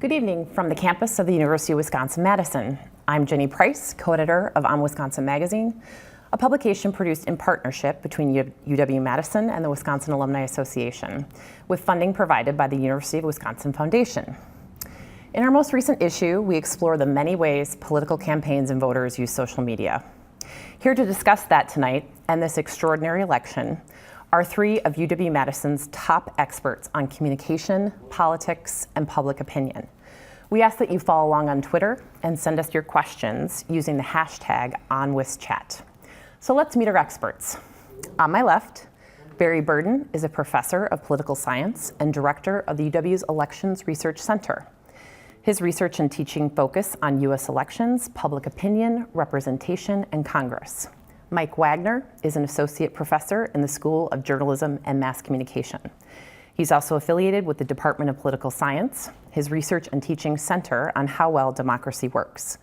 Good evening from the campus of the University of Wisconsin-Madison. I'm Jenny Price, co-editor of Wisconsin Magazine, a publication produced in partnership between UW-Madison and the Wisconsin Alumni Association, with funding provided by the University of Wisconsin Foundation. In our most recent issue, we explore the many ways political campaigns and voters use social media. Here to discuss that tonight and this extraordinary election are three of UW-Madison's top experts on communication, politics, and public opinion. We ask that you follow along on Twitter and send us your questions using the hashtag #OnWisChat. So let's meet our experts. On my left, Barry Burden is a professor of political science and director of the UW's Elections Research Center. His research and teaching focus on U.S. elections, public opinion, representation, and Congress. Mike Wagner is an associate professor in the School of Journalism and Mass Communication. He's also affiliated with the Department of Political Science. His research and teaching center on how well democracy works.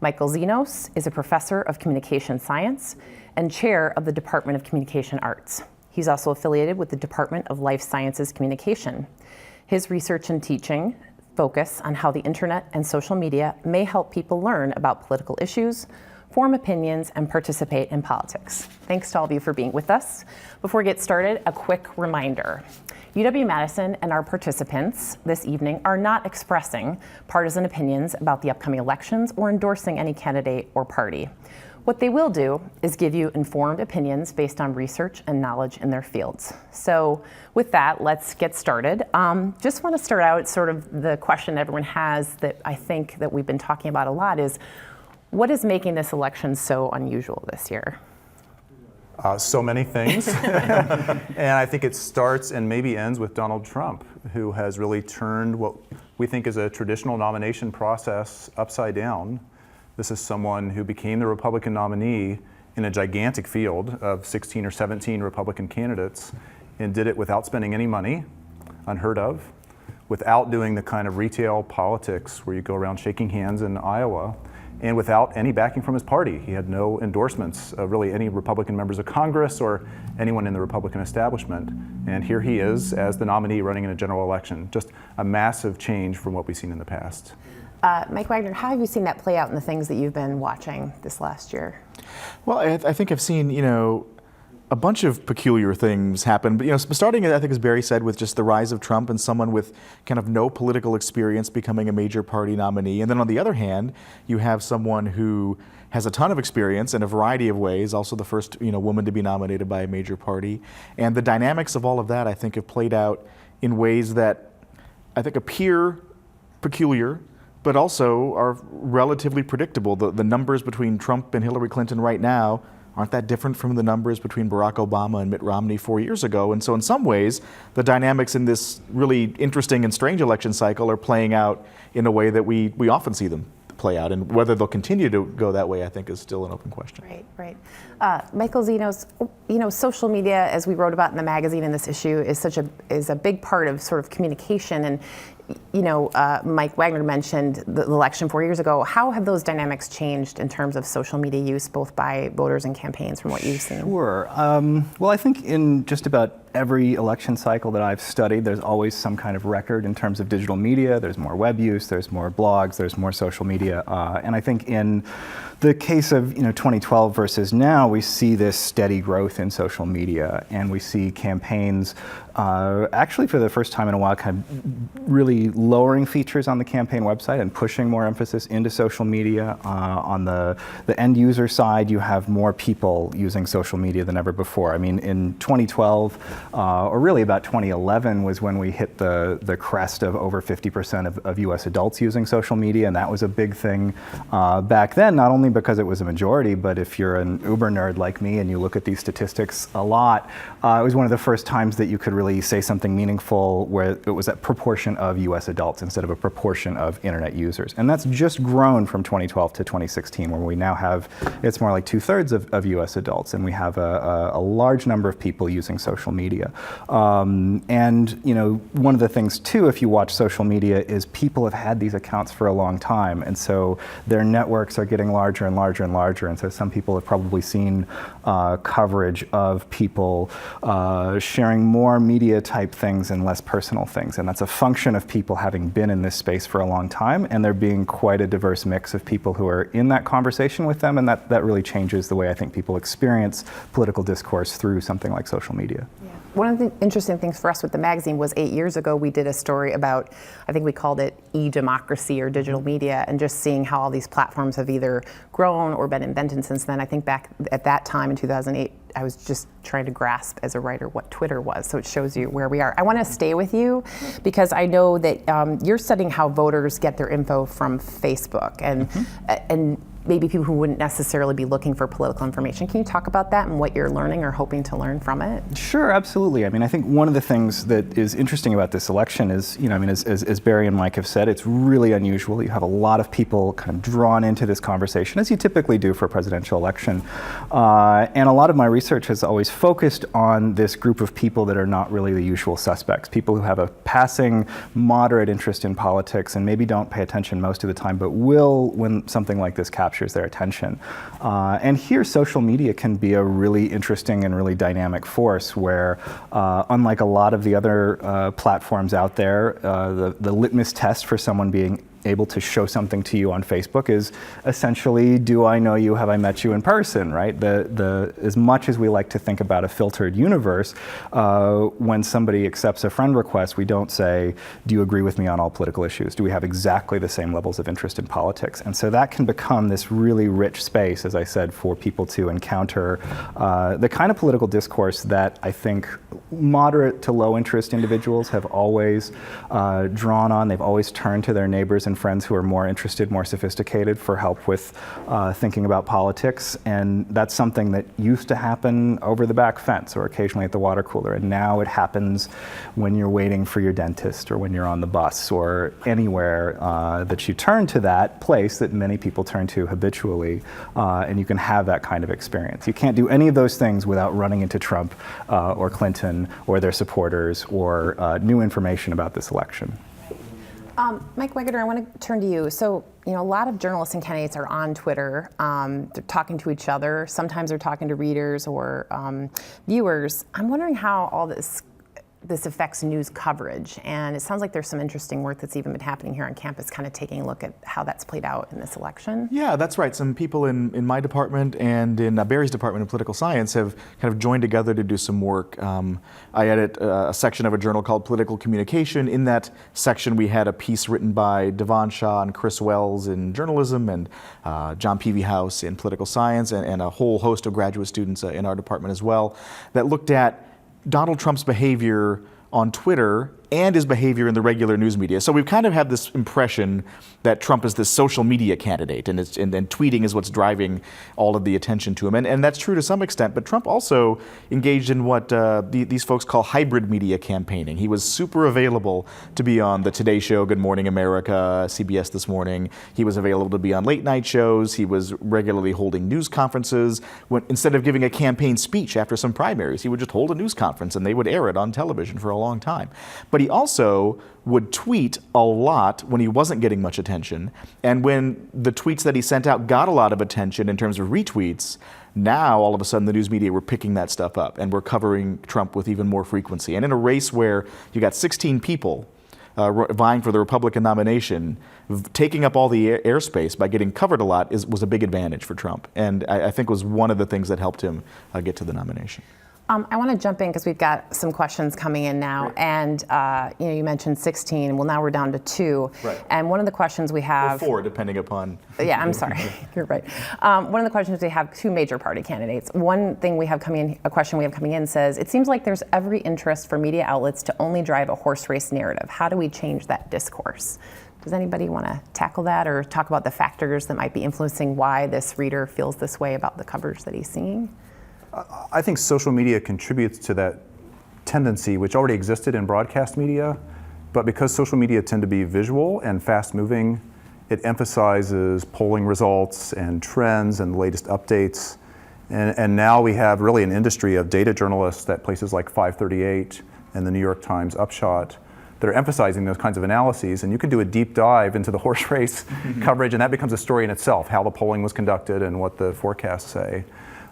Michael Zenos is a professor of communication science and chair of the Department of Communication Arts. He's also affiliated with the Department of Life Sciences Communication. His research and teaching focus on how the internet and social media may help people learn about political issues, form opinions, and participate in politics. Thanks to all of you for being with us. Before we get started, a quick reminder. UW-Madison and our participants this evening are not expressing partisan opinions about the upcoming elections or endorsing any candidate or party. What they will do is give you informed opinions based on research and knowledge in their fields. So with that, let's get started. Just want to start out sort of the question everyone has that I think that we've been talking about a lot is, what is making this election so unusual this year? So many things. And I think it starts and maybe ends with Donald Trump, who has really turned what we think is a traditional nomination process upside down. This is someone who became the Republican nominee in a gigantic field of 16 or 17 Republican candidates and did it without spending any money, unheard of, without doing the kind of retail politics where you go around shaking hands in Iowa, and without any backing from his party. He had no endorsements of really any Republican members of Congress or anyone in the Republican establishment. And here he is as the nominee running in a general election. Just a massive change from what we've seen in the past. Mike Wagner, how have you seen that play out in the things that you've been watching this last year? Well, I think I've seen, a bunch of peculiar things happen, but starting, I think, as Barry said, with just the rise of Trump and someone with kind of no political experience becoming a major party nominee. And then on the other hand, you have someone who has a ton of experience in a variety of ways, also the first woman to be nominated by a major party. And the dynamics of all of that, I think, have played out in ways that I think appear peculiar, but also are relatively predictable. The numbers between Trump and Hillary Clinton right now aren't that different from the numbers between Barack Obama and Mitt Romney 4 years ago. And so in some ways, the dynamics in this really interesting and strange election cycle are playing out in a way that we often see them play out. And whether they'll continue to go that way, I think, is still an open question. Right. Michael Zenos, social media, as we wrote about in the magazine in this issue, is a big part of sort of communication. And Mike Wagner mentioned the election 4 years ago. How have those dynamics changed in terms of social media use, both by voters and campaigns, from what you've seen? Sure. Well, I think in just about every election cycle that I've studied, there's always some kind of record in terms of digital media. There's more web use, there's more blogs, there's more social media. And I think in the case of 2012 versus now, we see this steady growth in social media, and we see campaigns actually for the first time in a while kind of really lowering features on the campaign website and pushing more emphasis into social media. On the end user side, you have more people using social media than ever before. I mean, in 2012, or really about 2011 was when we hit the crest of over 50% of US adults using social media, and that was a big thing back then, not only because it was a majority, but if you're an Uber nerd like me and you look at these statistics a lot, it was one of the first times that you could really say something meaningful where it was a proportion of US adults instead of a proportion of internet users. And that's just grown from 2012 to 2016, where we now have, it's more like 2/3 of US adults, and we have a large number of people using social media. media. And one of the things too, if you watch social media, is people have had these accounts for a long time, and so their networks are getting larger and larger and larger. And so some people have probably seen coverage of people sharing more media type things and less personal things, and that's a function of people having been in this space for a long time, and there being quite a diverse mix of people who are in that conversation with them, and that really changes the way I think people experience political discourse through something like social media. Yeah. One of the interesting things for us with the magazine was 8 years ago we did a story about, I think we called it e-democracy or digital media, and just seeing how all these platforms have either grown or been invented since then. I think back at that time in 2008, I was just trying to grasp as a writer what Twitter was, so it shows you where we are. I want to stay with you because I know that you're studying how voters get their info from Facebook and maybe people who wouldn't necessarily be looking for political information. Can you talk about that and what you're learning or hoping to learn from it? Sure, absolutely. I mean, I think one of the things that is interesting about this election is, as Barry and Mike have said, it's really unusual. You have a lot of people kind of drawn into this conversation, as you typically do for a presidential election. And a lot of my research has always focused on this group of people that are not really the usual suspects, people who have a passing, moderate interest in politics and maybe don't pay attention most of the time, but will when something like this captures their attention. And here social media can be a really interesting and really dynamic force where, unlike a lot of the other platforms out there, the litmus test for someone being able to show something to you on Facebook is essentially, do I know you, have I met you in person, right? As much as we like to think about a filtered universe, when somebody accepts a friend request, we don't say, do you agree with me on all political issues? Do we have exactly the same levels of interest in politics? And so that can become this really rich space, as I said, for people to encounter the kind of political discourse that I think moderate to low interest individuals have always drawn on. They've always turned to their neighbors and friends who are more interested, more sophisticated for help with thinking about politics. And that's something that used to happen over the back fence or occasionally at the water cooler. And now it happens when you're waiting for your dentist or when you're on the bus or anywhere that you turn to that place that many people turn to habitually. And you can have that kind of experience. You can't do any of those things without running into Trump or Clinton or their supporters or new information about this election. Mike Wegener, I want to turn to you. So, a lot of journalists and candidates are on Twitter. They're talking to each other. Sometimes they're talking to readers or viewers. I'm wondering how all this affects news coverage. And it sounds like there's some interesting work that's even been happening here on campus, kind of taking a look at how that's played out in this election. Yeah, that's right. Some people in my department and in Barry's department of political science have kind of joined together to do some work. I edit a section of a journal called Political Communication. In that section, we had a piece written by Devon Shaw and Chris Wells in journalism and John Peavyhouse in political science and a whole host of graduate students in our department as well that looked at Donald Trump's behavior on Twitter and his behavior in the regular news media. So we've kind of had this impression that Trump is this social media candidate and tweeting is what's driving all of the attention to him. And that's true to some extent, but Trump also engaged in what these folks call hybrid media campaigning. He was super available to be on the Today Show, Good Morning America, CBS This Morning. He was available to be on late night shows. He was regularly holding news conferences. Instead of giving a campaign speech after some primaries, he would just hold a news conference and they would air it on television for a long time. But he also would tweet a lot when he wasn't getting much attention. And when the tweets that he sent out got a lot of attention in terms of retweets, now all of a sudden the news media were picking that stuff up and were covering Trump with even more frequency. And in a race where you got 16 people vying for the Republican nomination, taking up all the airspace by getting covered a lot was a big advantage for Trump. And I think was one of the things that helped him get to the nomination. I want to jump in because we've got some questions coming in now. Right. And you mentioned 16. Well, now we're down to 2. Right. And one of the questions we have... Or 4, depending upon... Yeah, I'm sorry. You're right. One of the questions we have 2 major party candidates. One thing we have coming in, a question we have coming in says, it seems like there's every interest for media outlets to only drive a horse race narrative. How do we change that discourse? Does anybody want to tackle that or talk about the factors that might be influencing why this reader feels this way about the coverage that he's seeing? I think social media contributes to that tendency, which already existed in broadcast media, but because social media tend to be visual and fast-moving, it emphasizes polling results and trends and the latest updates. And now we have really an industry of data journalists at places like 538 and the New York Times Upshot that are emphasizing those kinds of analyses. And you can do a deep dive into the horse race coverage, and that becomes a story in itself, how the polling was conducted and what the forecasts say.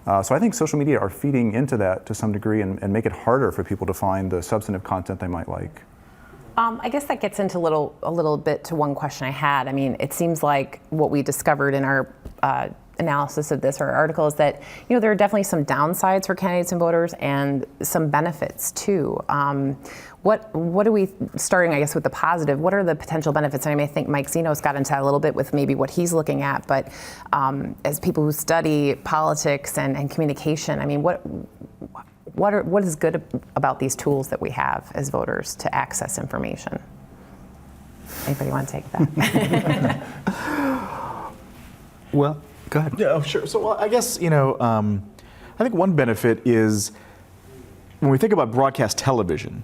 So I think social media are feeding into that to some degree and make it harder for people to find the substantive content they might like. I guess that gets into a little bit to one question I had. I mean, it seems like what we discovered in our analysis of this or article is that there are definitely some downsides for candidates and voters and some benefits too. What are we, starting I guess with the positive, what are the potential benefits? And I think Mike Zeno's got into that a little bit with maybe what he's looking at, but as people who study politics and communication, I mean, what is good about these tools that we have as voters to access information? Anybody want to take that? Well, go ahead. Yeah, sure. So I guess, I think one benefit is when we think about broadcast television,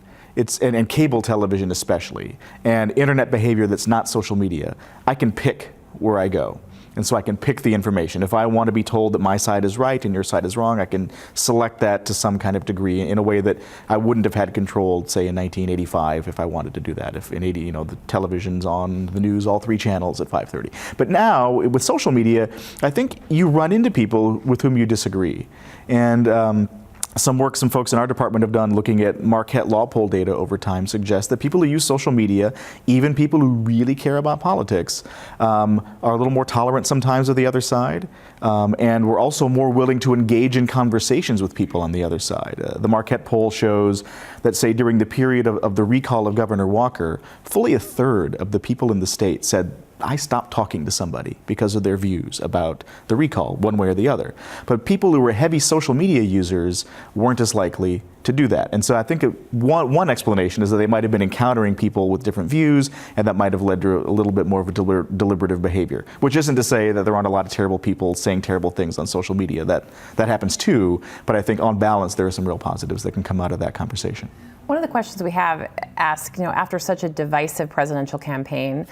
and cable television especially, and internet behavior that's not social media, I can pick where I go. And so I can pick the information. If I want to be told that my side is right and your side is wrong, I can select that to some kind of degree in a way that I wouldn't have had control, say, in 1985 if I wanted to do that. If in 80, the television's on the news, all 3 channels at 5:30. But now, with social media, I think you run into people with whom you disagree. And some work some folks in our department have done looking at Marquette law poll data over time suggests that people who use social media, even people who really care about politics, are a little more tolerant sometimes of the other side, and we're also more willing to engage in conversations with people on the other side. The Marquette poll shows that, say, during the period of the recall of Governor Walker, fully 1/3 of the people in the state said, I stopped talking to somebody because of their views about the recall, one way or the other. But people who were heavy social media users weren't as likely to do that. And so I think one explanation is that they might have been encountering people with different views, and that might have led to a little bit more of a deliberative behavior, which isn't to say that there aren't a lot of terrible people saying terrible things on social media. That happens too, but I think on balance there are some real positives that can come out of that conversation. One of the questions we have asked, after such a divisive presidential campaign,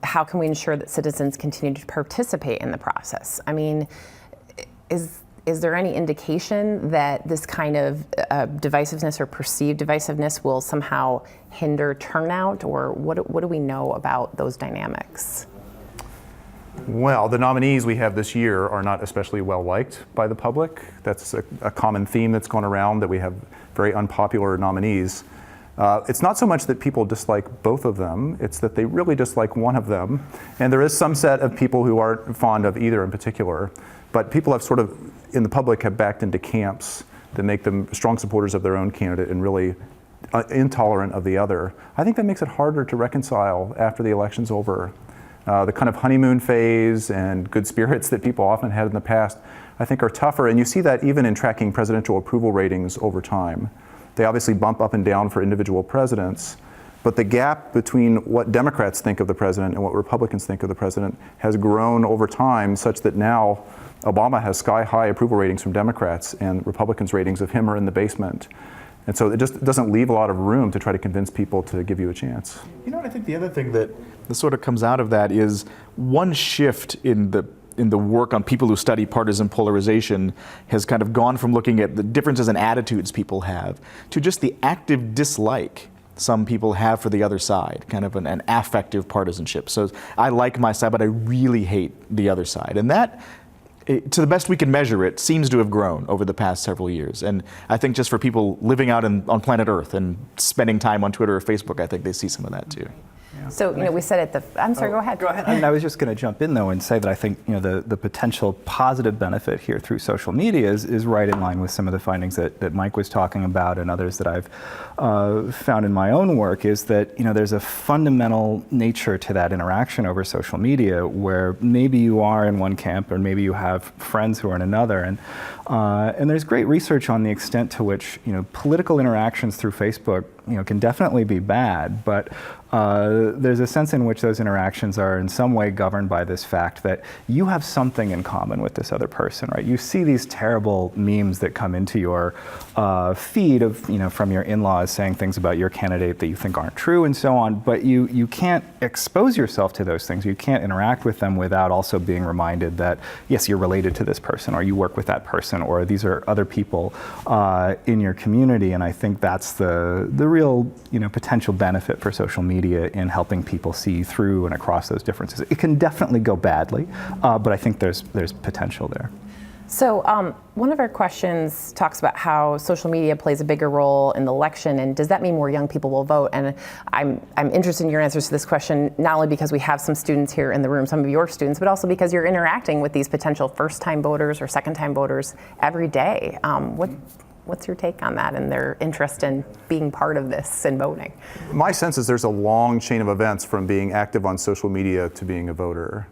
how can we ensure that citizens continue to participate in the process? I mean, is there any indication that this kind of divisiveness or perceived divisiveness will somehow hinder turnout, or what do we know about those dynamics? Well, the nominees we have this year are not especially well liked by the public. That's a common theme that's gone around, that we have very unpopular nominees. It's not so much that people dislike both of them, it's that they really dislike one of them. And there is some set of people who aren't fond of either in particular. But people have sort of, in the public, have backed into camps that make them strong supporters of their own candidate and really intolerant of the other. I think that makes it harder to reconcile after the election's over. The kind of honeymoon phase and good spirits that people often had in the past, I think, are tougher. And you see that even in tracking presidential approval ratings over time. They obviously bump up and down for individual presidents, but the gap between what Democrats think of the president and what Republicans think of the president has grown over time, such that now Obama has sky-high approval ratings from Democrats and Republicans' ratings of him are in the basement. And so it just doesn't leave a lot of room to try to convince people to give you a chance. I think the other thing that sort of comes out of that is one shift in the work on people who study partisan polarization has kind of gone from looking at the differences in attitudes people have to just the active dislike some people have for the other side, kind of an affective partisanship. So I like my side, but I really hate the other side. And that, to the best we can measure it, seems to have grown over the past several years. And I think just for people living out on planet Earth and spending time on Twitter or Facebook, I think they see some of that too. Yeah. So, we said at the, I'm sorry, go ahead. Go ahead. I mean, I was just going to jump in though and say that I think, the potential positive benefit here through social media is right in line with some of the findings that Mike was talking about and others that I've found in my own work, is that, there's a fundamental nature to that interaction over social media where maybe you are in one camp or maybe you have friends who are in another. And there's great research on the extent to which, political interactions through Facebook can definitely be bad, but there's a sense in which those interactions are in some way governed by this fact that you have something in common with this other person, right? You see these terrible memes that come into your feed of, from your in-laws saying things about your candidate that you think aren't true and so on, but you can't expose yourself to those things. You can't interact with them without also being reminded that, yes, you're related to this person, or you work with that person, or these are other people in your community. And I think that's the real potential benefit for social media in helping people see through and across those differences. It can definitely go badly, but I think there's potential there. So one of our questions talks about how social media plays a bigger role in the election, and does that mean more young people will vote? And I'm interested in your answers to this question, not only because we have some students here in the room, some of your students, but also because you're interacting with these potential first-time voters or second-time voters every day. What's your take on that and their interest in being part of this and voting? My sense is there's a long chain of events from being active on social media to being a voter.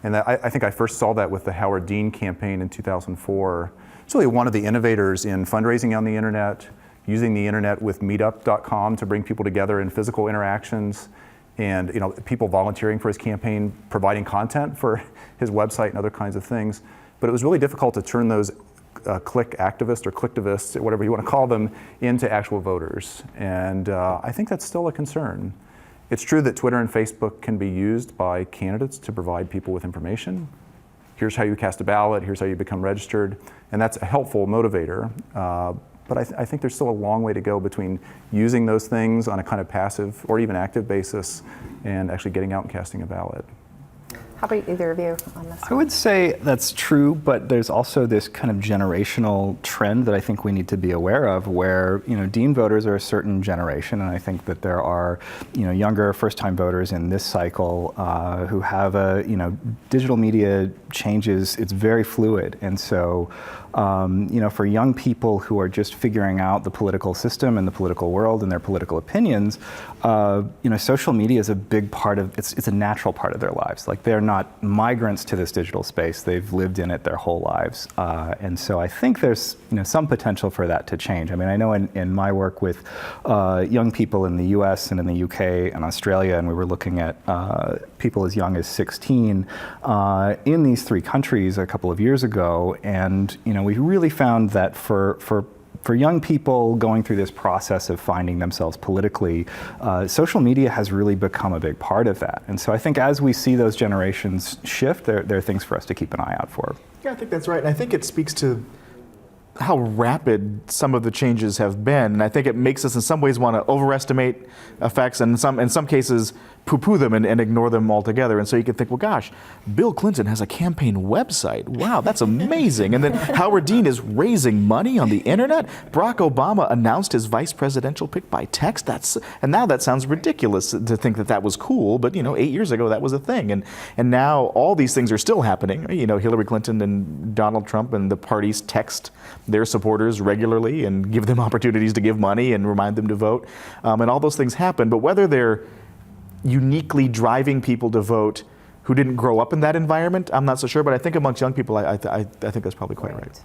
And I think I first saw that with the Howard Dean campaign in 2004. It's really one of the innovators in fundraising on the internet, using the internet with meetup.com to bring people together in physical interactions, and people volunteering for his campaign, providing content for his website and other kinds of things. But it was really difficult to turn those click activists or clicktivists, whatever you want to call them, into actual voters. And I think that's still a concern. It's true that Twitter and Facebook can be used by candidates to provide people with information. Here's how you cast a ballot, here's how you become registered, and that's a helpful motivator. But I think there's still a long way to go between using those things on a kind of passive or even active basis and actually getting out and casting a ballot. How about either of you on this? I would say that's true, but there's also this kind of generational trend that I think we need to be aware of, where Dean voters are a certain generation, and I think that there are younger first-time voters in this cycle who have digital media changes. It's very fluid, and so for young people who are just figuring out the political system and the political world and their political opinions, social media is a big part of it's a natural part of their lives. Like, they're not migrants to this digital space. They've lived in it their whole lives. And so I think there's some potential for that to change. I mean, I know in my work with young people in the US and in the UK and Australia, and we were looking at people as young as 16 in these three countries a couple of years ago. And we really found that for young people going through this process of finding themselves politically, social media has really become a big part of that. And so I think as we see those generations shift, there are things for us to keep an eye out for. Yeah, I think that's right. And I think it speaks to how rapid some of the changes have been. And I think it makes us in some ways want to overestimate effects, and in some cases poo-poo them and ignore them altogether. And so you can think, well, gosh, Bill Clinton has a campaign website. Wow, that's amazing. And then Howard Dean is raising money on the internet. Barack Obama announced his vice presidential pick by text. And now that sounds ridiculous to think that was cool, but 8 years ago that was a thing. And now all these things are still happening. Hillary Clinton and Donald Trump and the parties text their supporters regularly and give them opportunities to give money and remind them to vote. And all those things happen. But whether they're uniquely driving people to vote who didn't grow up in that environment, I'm not so sure. But I think amongst young people, I think that's probably quite right.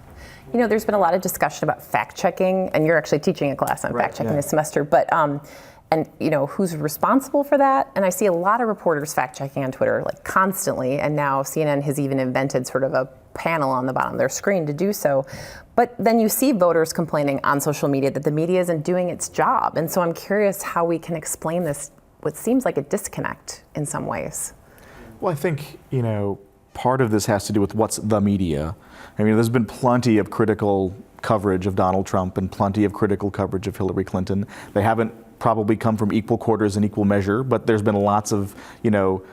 There's been a lot of discussion about fact-checking, and you're actually teaching a class on fact-checking this semester. But who's responsible for that? And I see a lot of reporters fact-checking on Twitter, like, constantly. And now CNN has even invented sort of a panel on the bottom of their screen to do so. But then you see voters complaining on social media that the media isn't doing its job. And so I'm curious how we can explain this, what seems like a disconnect in some ways. Well, I think, part of this has to do with what's the media. I mean, there's been plenty of critical coverage of Donald Trump and plenty of critical coverage of Hillary Clinton. They haven't probably come from equal quarters and equal measure, but there's been lots of,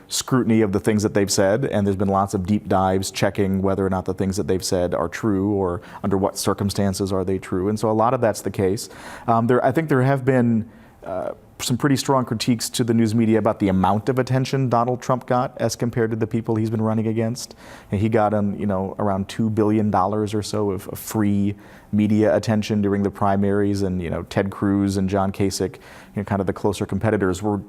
scrutiny of the things that they've said, and there's been lots of deep dives checking whether or not the things that they've said are true, or under what circumstances are they true. And so a lot of that's the case. I think there have been some pretty strong critiques to the news media about the amount of attention Donald Trump got as compared to the people he's been running against. And he got around $2 billion or so of free media attention during the primaries, and Ted Cruz and John Kasich, kind of the closer competitors, were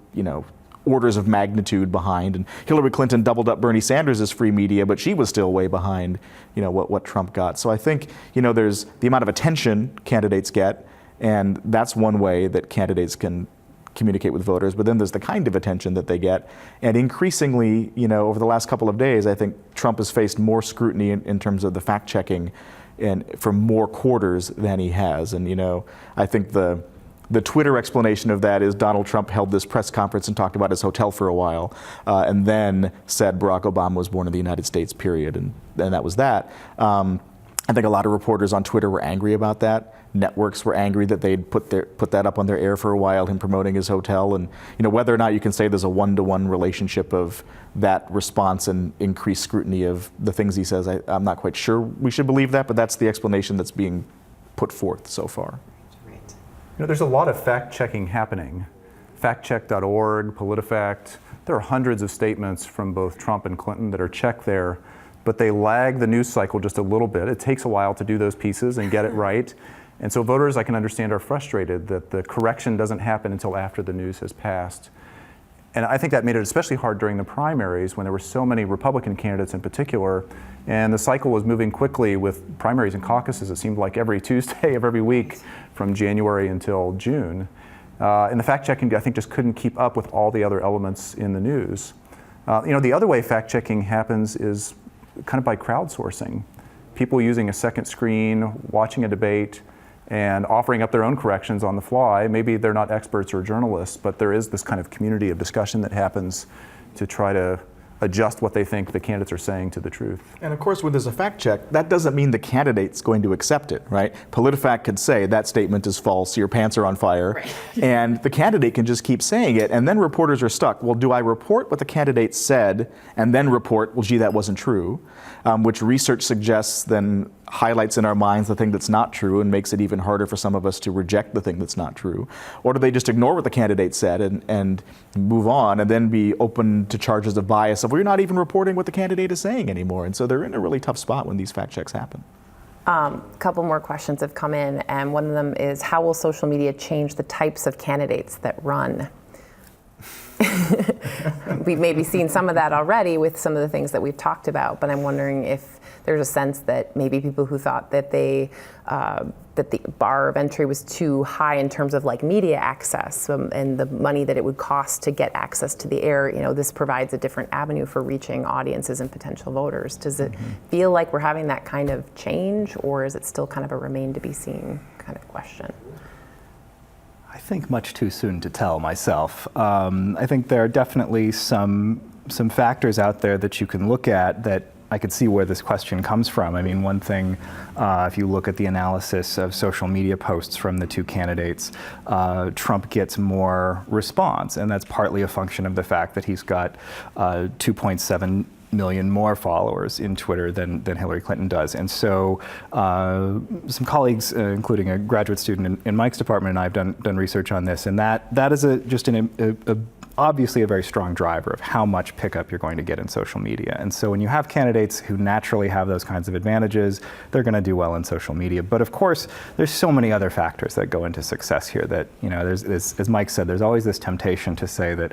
orders of magnitude behind. And Hillary Clinton doubled up Bernie Sanders' free media, but she was still way behind what Trump got. So I think there's the amount of attention candidates get, And that's one way that candidates can communicate with voters, but then there's the kind of attention that they get. And increasingly, over the last couple of days, I think Trump has faced more scrutiny in terms of the fact checking and from more quarters than he has. And, I think the Twitter explanation of that is Donald Trump held this press conference and talked about his hotel for a while, and then said Barack Obama was born in the United States, period. And that was that. I think a lot of reporters on Twitter were angry about that. Networks were angry that they'd put that up on their air for a while, him promoting his hotel. And whether or not you can say there's a one-to-one relationship of that response and increased scrutiny of the things he says, I'm not quite sure we should believe that, but that's the explanation that's being put forth so far. There's a lot of fact-checking happening. Factcheck.org, PolitiFact, there are hundreds of statements from both Trump and Clinton that are checked there, but they lag the news cycle just a little bit. It takes a while to do those pieces and get it right. And so voters, I can understand, are frustrated that the correction doesn't happen until after the news has passed. And I think that made it especially hard during the primaries when there were so many Republican candidates in particular, and the cycle was moving quickly with primaries and caucuses. It seemed like every Tuesday of every week from January until June. And the fact-checking, I think, just couldn't keep up with all the other elements in the news. The other way fact-checking happens is kind of by crowdsourcing. People using a second screen, watching a debate, and offering up their own corrections on the fly. Maybe they're not experts or journalists, but there is this kind of community of discussion that happens to try to adjust what they think the candidates are saying to the truth. And of course, when there's a fact check, that doesn't mean the candidate's going to accept it, right? PolitiFact could say that statement is false, your pants are on fire, right. And the candidate can just keep saying it, and then reporters are stuck. Well, do I report what the candidate said and then report, well, gee, that wasn't true, which research suggests then highlights in our minds the thing that's not true and makes it even harder for some of us to reject the thing that's not true? Or do they just ignore what the candidate said and move on and then be open to charges of bias of, well, you're not even reporting what the candidate is saying anymore? And so they're in a really tough spot when these fact checks happen. A couple more questions have come in, and one of them is, how will social media change the types of candidates that run? We've maybe seen some of that already with some of the things that we've talked about, but I'm wondering if there's a sense that maybe people who thought that that the bar of entry was too high in terms of like media access and the money that it would cost to get access to the air, this provides a different avenue for reaching audiences and potential voters. Does it feel like we're having that kind of change, or is it still kind of a remain to be seen kind of question? I think much too soon to tell myself. I think there are definitely some factors out there that you can look at that I could see where this question comes from. I mean, one thing, if you look at the analysis of social media posts from the two candidates, Trump gets more response, and that's partly a function of the fact that he's got 2.7 million more followers in Twitter than Hillary Clinton does. And so some colleagues, including a graduate student in Mike's department, and I have done research on this, and that is obviously a very strong driver of how much pickup you're going to get in social media. And so when you have candidates who naturally have those kinds of advantages, they're going to do well in social media. But of course, there's so many other factors that go into success here that, there's, as Mike said, there's always this temptation to say that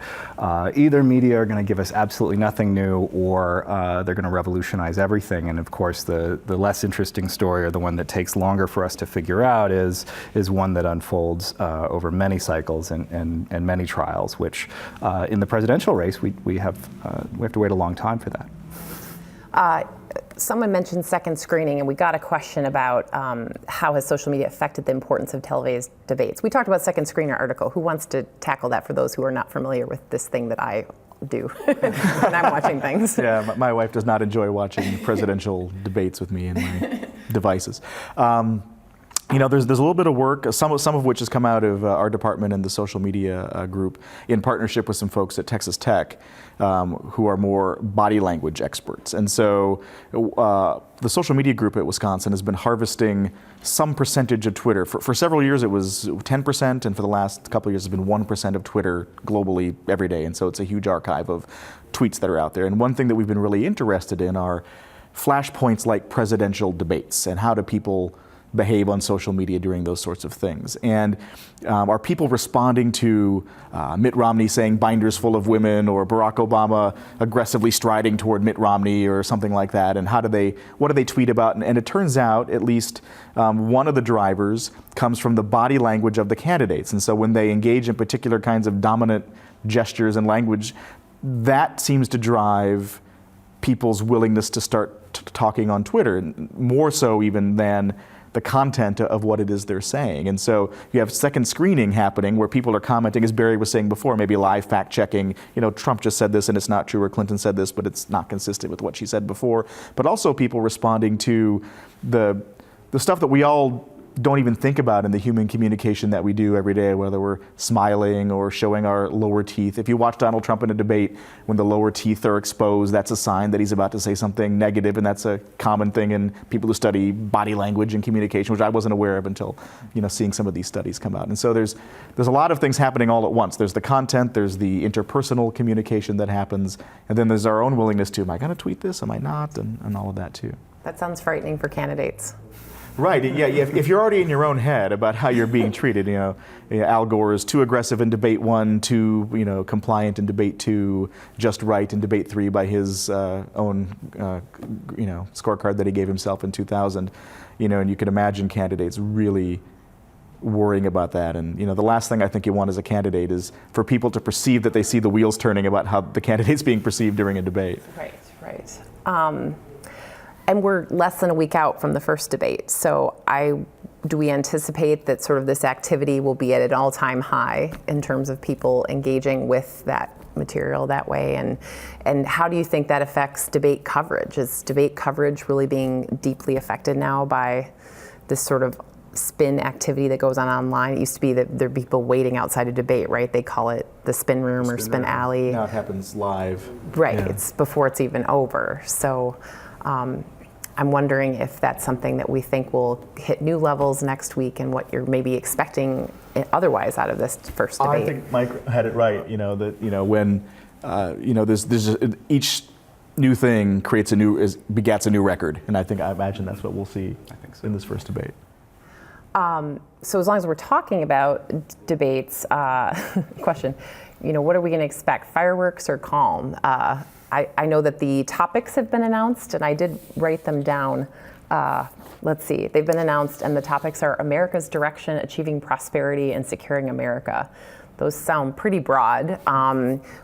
either media are going to give us absolutely nothing new, or they're going to revolutionize everything. And of course, the less interesting story, or the one that takes longer for us to figure out, is one that unfolds over many cycles and many trials, which in the presidential race, we have to wait a long time for that. Someone mentioned second screening, and we got a question about how has social media affected the importance of televised debates. We talked about second screener article. Who wants to tackle that for those who are not familiar with this thing that I do when I'm watching things? Yeah, my wife does not enjoy watching presidential debates with me and my devices. There's a little bit of work, some of which has come out of our department and the social media group in partnership with some folks at Texas Tech who are more body language experts. And so the social media group at Wisconsin has been harvesting some percentage of Twitter. For several years it was 10%, and for the last couple of years it's been 1% of Twitter globally every day. And so it's a huge archive of tweets that are out there. And one thing that we've been really interested in are flashpoints like presidential debates, and how do people behave on social media during those sorts of things. And are people responding to Mitt Romney saying binders full of women, or Barack Obama aggressively striding toward Mitt Romney or something like that? And what do they tweet about? And it turns out at least one of the drivers comes from the body language of the candidates. And so when they engage in particular kinds of dominant gestures and language, that seems to drive people's willingness to start talking on Twitter, more so even than the content of what it is they're saying. And so you have second screening happening where people are commenting, as Barry was saying before, maybe live fact checking, Trump just said this and it's not true, or Clinton said this but it's not consistent with what she said before. But also people responding to the stuff that we all don't even think about in the human communication that we do every day, whether we're smiling or showing our lower teeth. If you watch Donald Trump in a debate, when the lower teeth are exposed, that's a sign that he's about to say something negative, and that's a common thing in people who study body language and communication, which I wasn't aware of until seeing some of these studies come out. And so there's a lot of things happening all at once. There's the content, there's the interpersonal communication that happens, and then there's our own willingness to, am I going to tweet this, am I not, and all of that too. That sounds frightening for candidates. Right. Yeah. If you're already in your own head about how you're being treated, Al Gore is too aggressive in debate 1, too compliant in debate 2, just right in debate 3 by his own scorecard that he gave himself in 2000. And you can imagine candidates really worrying about that. And the last thing I think you want as a candidate is for people to perceive that they see the wheels turning about how the candidate's being perceived during a debate. Right. And we're less than a week out from the first debate. So do we anticipate that sort of this activity will be at an all-time high in terms of people engaging with that material that way? And how do you think that affects debate coverage? Is debate coverage really being deeply affected now by this sort of spin activity that goes on online? It used to be that there'd be people waiting outside a debate, right? They call it the spin room or spin alley. Now it happens live. Right, yeah. It's before it's even over. So I'm wondering if that's something that we think will hit new levels next week, and what you're maybe expecting otherwise out of this first debate. I think Mike had it right. When there's each new thing begats a new record, and I imagine that's what we'll see in this first debate. So as long as we're talking about debates, question, what are we going to expect? Fireworks or calm? I know that the topics have been announced, and I did write them down. Let's see. They've been announced, and the topics are America's direction, achieving prosperity, and securing America. Those sound pretty broad.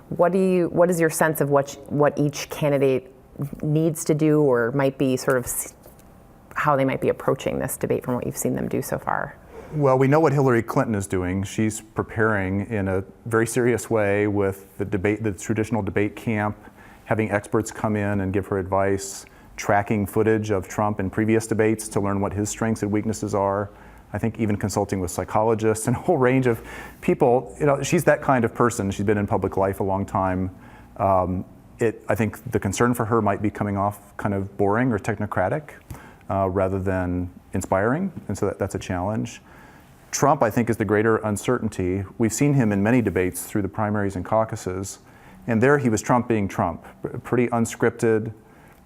What is your sense of what each candidate needs to do, or might be sort of how they might be approaching this debate from what you've seen them do so far? Well, we know what Hillary Clinton is doing. She's preparing in a very serious way with the traditional debate camp, having experts come in and give her advice, tracking footage of Trump in previous debates to learn what his strengths and weaknesses are. I think even consulting with psychologists and a whole range of people. She's that kind of person. She's been in public life a long time. I think the concern for her might be coming off kind of boring or technocratic rather than inspiring, and so that's a challenge. Trump, I think, is the greater uncertainty. We've seen him in many debates through the primaries and caucuses. And there he was Trump being Trump, pretty unscripted,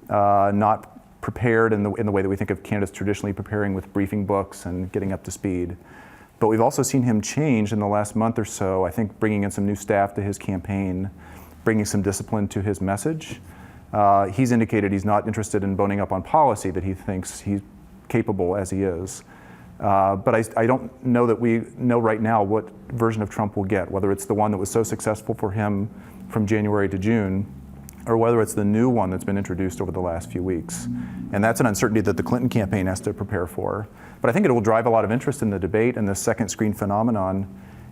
not prepared in the way that we think of candidates traditionally preparing with briefing books and getting up to speed. But we've also seen him change in the last month or so, I think bringing in some new staff to his campaign, bringing some discipline to his message. He's indicated he's not interested in boning up on policy, that he thinks he's capable as he is. But I don't know that we know right now what version of Trump we'll get, whether it's the one that was so successful for him from January to June, or whether it's the new one that's been introduced over the last few weeks. And that's an uncertainty that the Clinton campaign has to prepare for. But I think it will drive a lot of interest in the debate and this second screen phenomenon.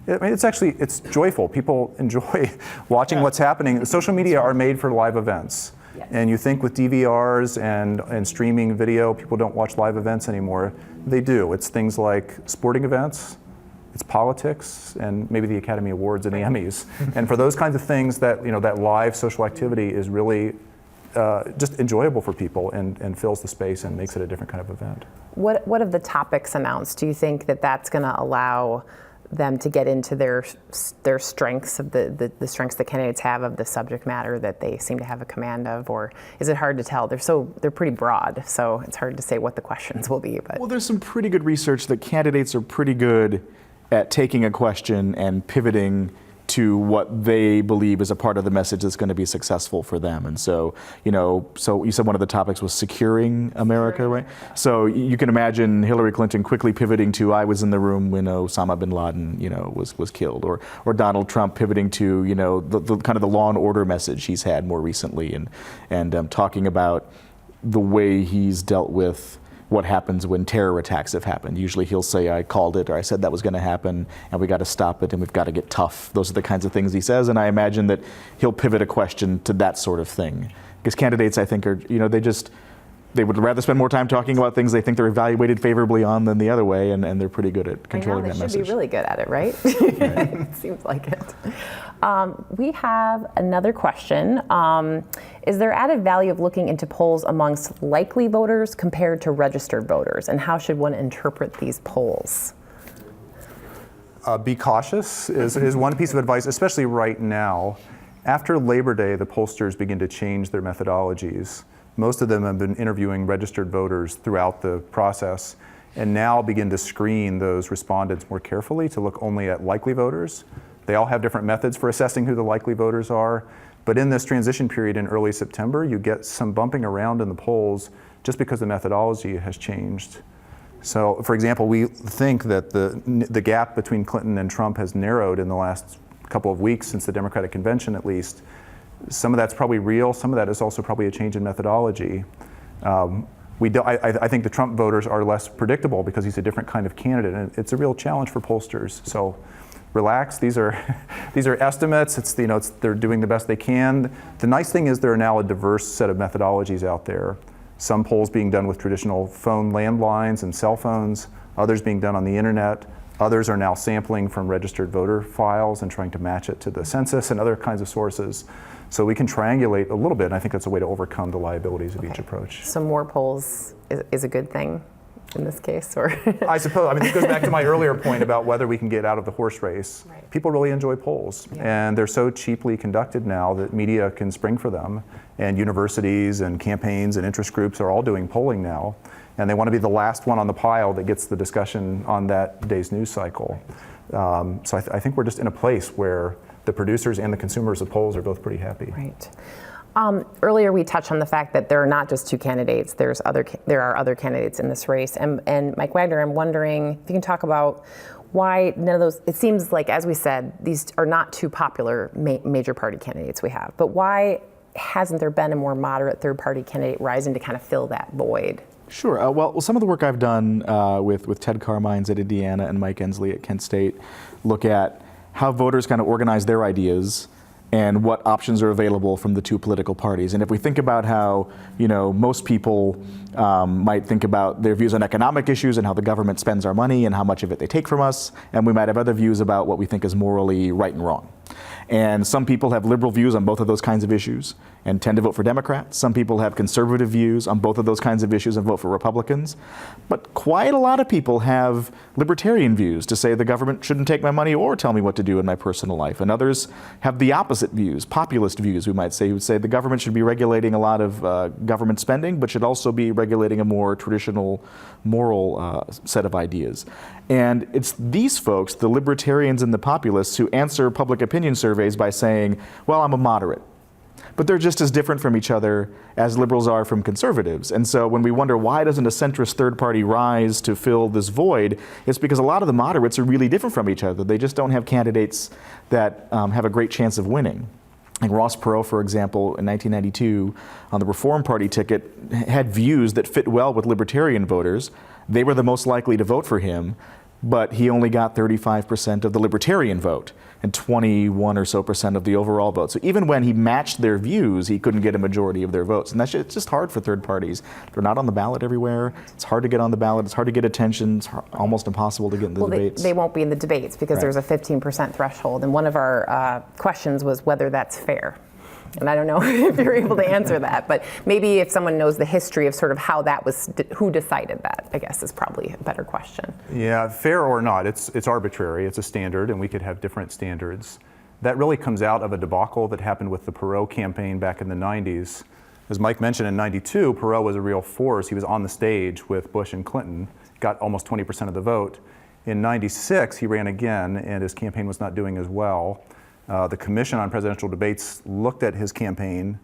It's joyful. People enjoy watching what's happening. Social media are made for live events. Yes. And you think with DVRs and streaming video, people don't watch live events anymore. They do. It's things like sporting events, it's politics, and maybe the Academy Awards and the Emmys. And for those kinds of things, that live social activity is really just enjoyable for people and fills the space and makes it a different kind of event. What of the topics announced? Do you think that that's going to allow them to get into their strengths, of the strengths the candidates have of the subject matter that they seem to have a command of, or is it hard to tell? They're pretty broad, so it's hard to say what the questions will be. But well, there's some pretty good research that candidates are pretty good at taking a question and pivoting to what they believe is a part of the message that's going to be successful for them. And so, so you said one of the topics was securing America, right? So you can imagine Hillary Clinton quickly pivoting to, I was in the room when Osama bin Laden, was killed, or Donald Trump pivoting to, the kind of the law and order message he's had more recently, and talking about the way he's dealt with what happens when terror attacks have happened. Usually he'll say, I called it, or I said that was going to happen, and we got to stop it, and we've got to get tough. Those are the kinds of things he says, and I imagine that he'll pivot a question to that sort of thing. Because candidates, I think, are, they would rather spend more time talking about things they think they're evaluated favorably on than the other way, and they're pretty good at controlling that message. They should be really good at it, right? It seems like it. We have another question. Is there added value of looking into polls amongst likely voters compared to registered voters, and how should one interpret these polls? Be cautious is one piece of advice, especially right now. After Labor Day, the pollsters begin to change their methodologies. Most of them have been interviewing registered voters throughout the process, and now begin to screen those respondents more carefully to look only at likely voters. They all have different methods for assessing who the likely voters are, but in this transition period in early September, you get some bumping around in the polls just because the methodology has changed. So, for example, we think that the gap between Clinton and Trump has narrowed in the last couple of weeks since the Democratic Convention, at least. Some of that's probably real. Some of that is also probably a change in methodology. I think the Trump voters are less predictable because he's a different kind of candidate, and it's a real challenge for pollsters. So, relax. These are estimates. They're doing the best they can. The nice thing is there are now a diverse set of methodologies out there. Some polls being done with traditional phone landlines and cell phones. Others being done on the internet. Others are now sampling from registered voter files and trying to match it to the census and other kinds of sources. So we can triangulate a little bit, and I think that's a way to overcome the liabilities of each approach. So more polls is a good thing in this case, or? I suppose. This goes back to my earlier point about whether we can get out of the horse race. Right. People really enjoy polls, and they're so cheaply conducted now that media can spring for them, and universities and campaigns and interest groups are all doing polling now, and they want to be the last one on the pile that gets the discussion on that day's news cycle. So I think we're just in a place where the producers and the consumers of polls are both pretty happy. Right. Earlier we touched on the fact that there are not just two candidates, there are other candidates in this race. And Mike Wagner, I'm wondering if you can talk about why none of those, it seems like, as we said, these are not two popular major party candidates we have, but why hasn't there been a more moderate third party candidate rising to kind of fill that void? Sure. Well, some of the work I've done with Ted Carmines at Indiana and Mike Ensley at Kent State look at how voters kind of organize their ideas and what options are available from the two political parties. And if we think about how, most people might think about their views on economic issues and how the government spends our money and how much of it they take from us, and we might have other views about what we think is morally right and wrong. And some people have liberal views on both of those kinds of issues and tend to vote for Democrats. Some people have conservative views on both of those kinds of issues and vote for Republicans. But quite a lot of people have libertarian views to say the government shouldn't take my money or tell me what to do in my personal life. And others have the opposite views, populist views, we might say, who would say the government should be regulating a lot of government spending, but should also be regulating a more traditional moral set of ideas. And it's these folks, the libertarians and the populists, who answer public opinion surveys by saying, well, I'm a moderate. But they're just as different from each other as liberals are from conservatives. And so when we wonder why doesn't a centrist third party rise to fill this void, it's because a lot of the moderates are really different from each other. They just don't have candidates that have a great chance of winning. Like Ross Perot, for example, in 1992, on the Reform Party ticket, had views that fit well with libertarian voters. They were the most likely to vote for him, but he only got 35% of the libertarian vote and 21 or so % of the overall vote. So even when he matched their views, he couldn't get a majority of their votes. And it's just hard for third parties. They're not on the ballot everywhere. It's hard to get on the ballot. It's hard to get attention. It's almost impossible to get in the debates. They won't be in the debates because there's a 15% threshold. And one of our questions was whether that's fair. And I don't know if you're able to answer that, but maybe if someone knows the history of sort of how that was, who decided that, I guess is probably a better question. Yeah, fair or not, it's arbitrary. It's a standard, and we could have different standards. That really comes out of a debacle that happened with the Perot campaign back in the 90s. As Mike mentioned, in 92, Perot was a real force. He was on the stage with Bush and Clinton, got almost 20% of the vote. In 96, he ran again, and his campaign was not doing as well. The Commission on Presidential Debates looked at his campaign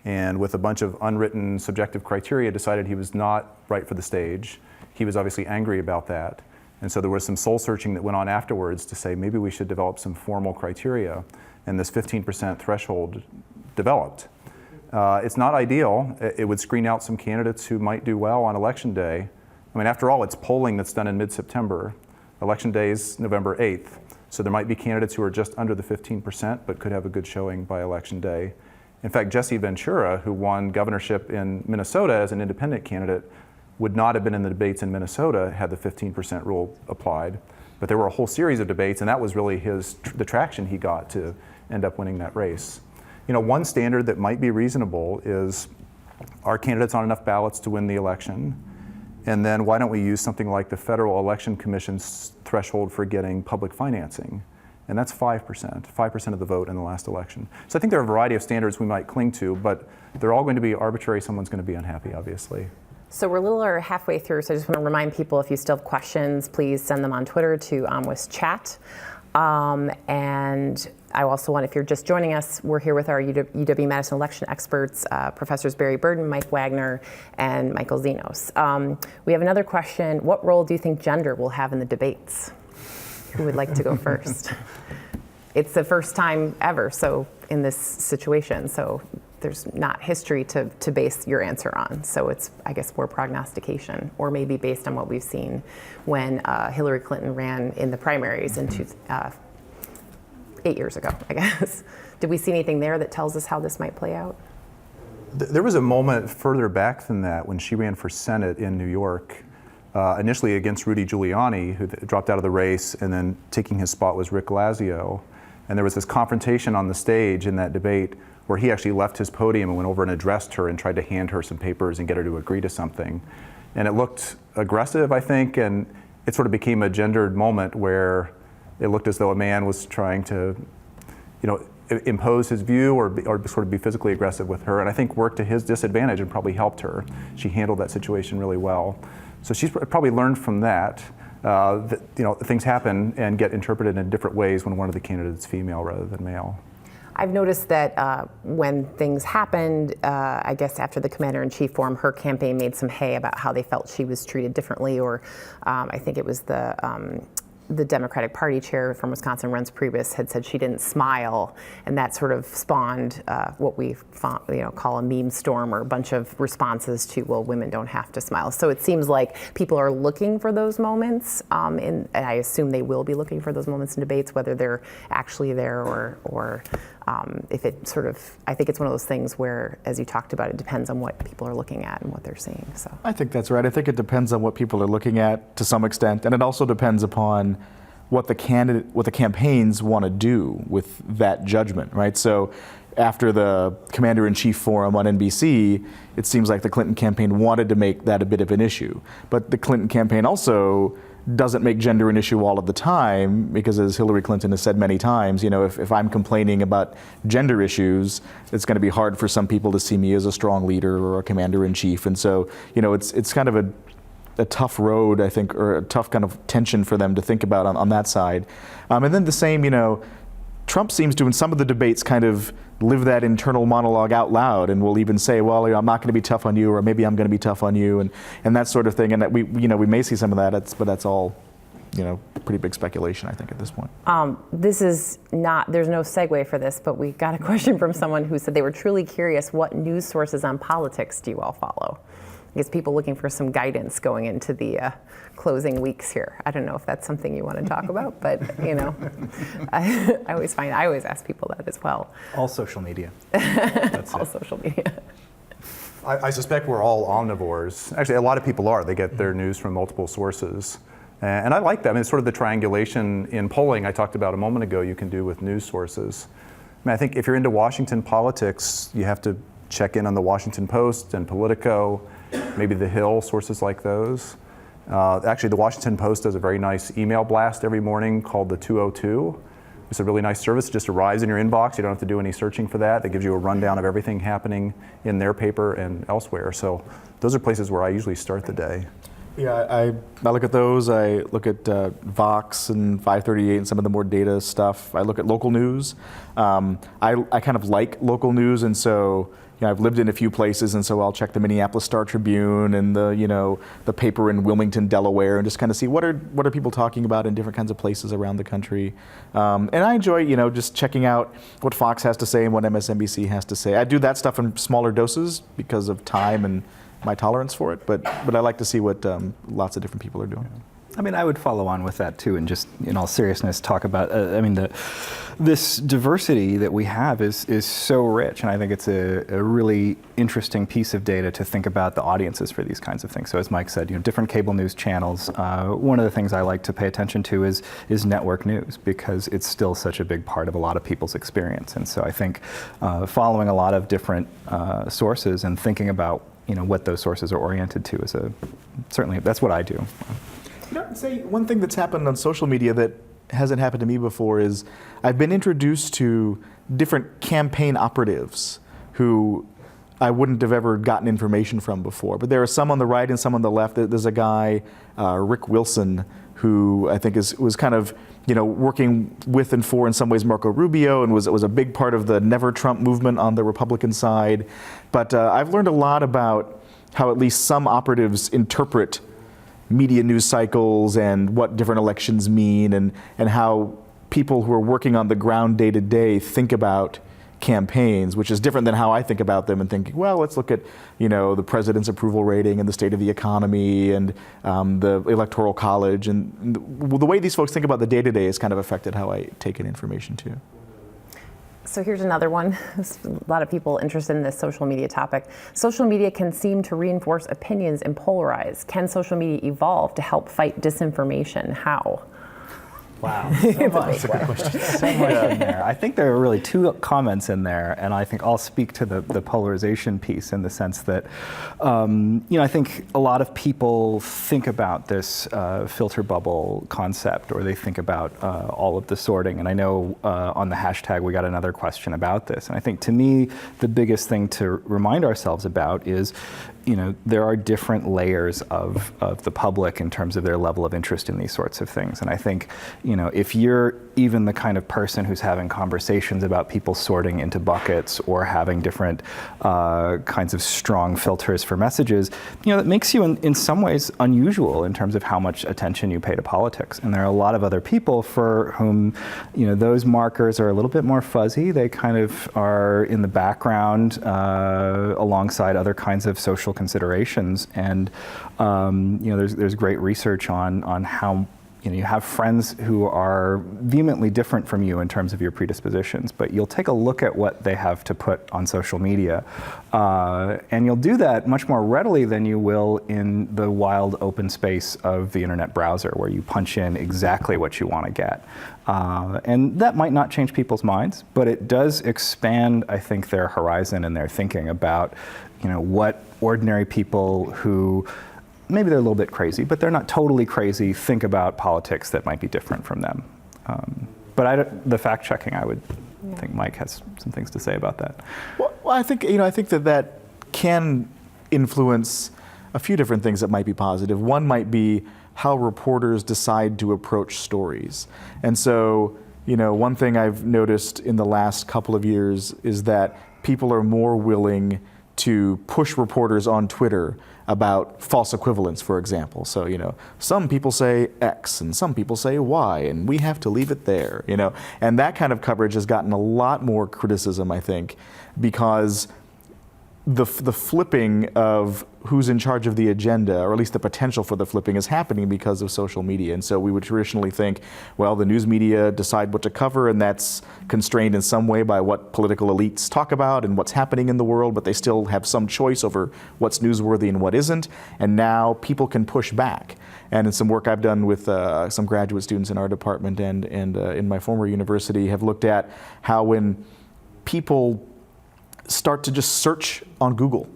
and with a bunch of unwritten subjective criteria decided he was not right for the stage. He was obviously angry about that. And so there was some soul searching that went on afterwards to say maybe we should develop some formal criteria. And this 15% threshold developed. It's not ideal. It would screen out some candidates who might do well on election day. I mean, after all, it's polling that's done in mid-September. Election day is November 8th. So there might be candidates who are just under the 15%, but could have a good showing by election day. In fact, Jesse Ventura, who won governorship in Minnesota as an independent candidate, would not have been in the debates in Minnesota had the 15% rule applied. But there were a whole series of debates, and that was really the traction he got to end up winning that race. You know, one standard that might be reasonable is, are candidates on enough ballots to win the election? And then why don't we use something like the Federal Election Commission's threshold for getting public financing? And that's 5% of the vote in the last election. So I think there are a variety of standards we might cling to, but they're all going to be arbitrary. Someone's going to be unhappy, obviously. So we're a little over halfway through, so I just want to remind people, if you still have questions, please send them on Twitter to #WisChat. And I also want, if you're just joining us, we're here with our UW-Madison election experts, Professors Barry Burden, Mike Wagner, and Michael Zenos. We have another question. What role do you think gender will have in the debates? Who would like to go first? It's the first time ever in this situation, so there's not history to base your answer on. So it's, I guess, more prognostication, or maybe based on what we've seen when Hillary Clinton ran in the primaries in 8 years ago, I guess. Did we see anything there that tells us how this might play out? There was a moment further back than that when she ran for Senate in New York, initially against Rudy Giuliani, who dropped out of the race, and then taking his spot was Rick Lazio. And there was this confrontation on the stage in that debate where he actually left his podium and went over and addressed her and tried to hand her some papers and get her to agree to something. And it looked aggressive, I think, and it sort of became a gendered moment where it looked as though a man was trying to, impose his view or sort of be physically aggressive with her, and I think worked to his disadvantage and probably helped her. She handled that situation really well. So she's probably learned from that, things happen and get interpreted in different ways when one of the candidates is female rather than male. I've noticed that when things happened, I guess after the Commander-in-Chief forum, her campaign made some hay about how they felt she was treated differently, or I think it was the Democratic Party chair from Wisconsin, Reince Priebus, had said she didn't smile, and that sort of spawned what we call a meme storm, or a bunch of responses to, well, women don't have to smile. So it seems like people are looking for those moments, and I assume they will be looking for those moments in debates, whether they're actually there or if it sort of, I think it's one of those things where, as you talked about, it depends on what people are looking at and what they're seeing. So I think that's right. I think it depends on what people are looking at to some extent, and it also depends upon what the campaigns want to do with that judgment, right? So after the Commander-in-Chief forum on NBC, it seems like the Clinton campaign wanted to make that a bit of an issue. But the Clinton campaign also doesn't make gender an issue all of the time, because as Hillary Clinton has said many times, if I'm complaining about gender issues, it's going to be hard for some people to see me as a strong leader or a commander-in-chief. And so, it's kind of a tough road, I think, or a tough kind of tension for them to think about on that side. And then the same, Trump seems to, in some of the debates, kind of live that internal monologue out loud, and will even say, well, I'm not going to be tough on you, or maybe I'm going to be tough on you, and that sort of thing. And that we may see some of that, but that's all, pretty big speculation, I think, at this point. This is not, there's no segue for this, but we got a question from someone who said they were truly curious, what news sources on politics do you all follow? I guess people looking for some guidance going into the closing weeks here. I don't know if that's something you want to talk about, but I always ask people that as well. All social media. That's all social media. I suspect we're all omnivores. Actually, a lot of people are. They get their news from multiple sources. And I like that. I mean, it's sort of the triangulation in polling I talked about a moment ago you can do with news sources. mean, I think if you're into Washington politics, you have to check in on the Washington Post and Politico, maybe The Hill, sources like those. Actually, the Washington Post does a very nice email blast every morning called the 202. It's a really nice service. It just arrives in your inbox. You don't have to do any searching for that. That gives you a rundown of everything happening in their paper and elsewhere. So those are places where I usually start the day. Yeah, I look at those. I look at Vox and 538 and some of the more data stuff. I look at local news. I kind of like local news, and so I've lived in a few places, and so I'll check the Minneapolis Star Tribune and the paper in Wilmington, Delaware, and just kind of see what are people talking about in different kinds of places around the country. And I enjoy just checking out what Fox has to say and what MSNBC has to say. I do that stuff in smaller doses because of time and my tolerance for it, but I like to see what lots of different people are doing. I mean, I would follow on with that too, and just in all seriousness, talk about. This diversity that we have is so rich, and I think it's a really interesting piece of data to think about the audiences for these kinds of things. So, as Mike said, different cable news channels. One of the things I like to pay attention to is network news, because it's still such a big part of a lot of people's experience. And so, I think following a lot of different sources and thinking about what those sources are oriented to is certainly that's what I do. I'd say one thing that's happened on social media that hasn't happened to me before is I've been introduced to different campaign operatives who I wouldn't have ever gotten information from before. But there are some on the right and some on the left. There's a guy, Rick Wilson, who I think was kind of working with and for in some ways Marco Rubio, and was a big part of the Never Trump movement on the Republican side. But I've learned a lot about how at least some operatives interpret media news cycles and what different elections mean, and how people who are working on the ground day to day think about campaigns, which is different than how I think about them and thinking, well, let's look at the president's approval rating and the state of the economy and the electoral college, and the way these folks think about the day to day has kind of affected how I take in information too. So here's another one. There's a lot of people interested in this social media topic. Social media can seem to reinforce opinions and polarize. Can social media evolve to help fight disinformation? How? Wow, so much. So much in there. I think there are really two comments in there, and I think I'll speak to the polarization piece in the sense that, I think a lot of people think about this filter bubble concept, or they think about all of the sorting. And I know on the hashtag we got another question about this. And I think to me, the biggest thing to remind ourselves about is, there are different layers of the public in terms of their level of interest in these sorts of things. And I think, if you're even the kind of person who's having conversations about people sorting into buckets or having different kinds of strong filters for messages, that makes you in some ways unusual in terms of how much attention you pay to politics. And there are a lot of other people for whom, those markers are a little bit more fuzzy. They kind of are in the background alongside other kinds of social considerations. And there's great research on how you have friends who are vehemently different from you in terms of your predispositions, but you'll take a look at what they have to put on social media, and you'll do that much more readily than you will in the wild open space of the internet browser, where you punch in exactly what you want to get. And that might not change people's minds, but it does expand, I think, their horizon and their thinking about what ordinary people who maybe they're a little bit crazy, but they're not totally crazy, think about politics that might be different from them. But the fact checking, I would think Mike has some things to say about that. Well, I think that can influence a few different things that might be positive. One might be how reporters decide to approach stories. And so, one thing I've noticed in the last couple of years is that people are more willing to push reporters on Twitter about false equivalence, for example. So, some people say X and some people say Y, and we have to leave it there, And that kind of coverage has gotten a lot more criticism, I think, because the flipping of who's in charge of the agenda, or at least the potential for the flipping, is happening because of social media. And so we would traditionally think, well, the news media decide what to cover, and that's constrained in some way by what political elites talk about and what's happening in the world, but they still have some choice over what's newsworthy and what isn't. And now people can push back. And in some work I've done with some graduate students in our department and in my former university, have looked at how when people start to just search on Google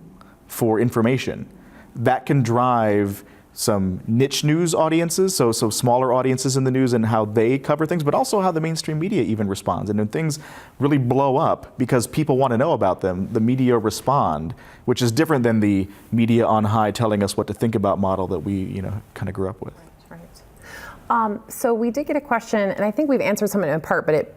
for information, that can drive some niche news audiences, so smaller audiences in the news and how they cover things, but also how the mainstream media even responds. And when things really blow up because people want to know about them, the media respond, which is different than the media on high telling us what to think about model that we kind of grew up with. Right. So we did get a question, and I think we've answered some of it in part, but it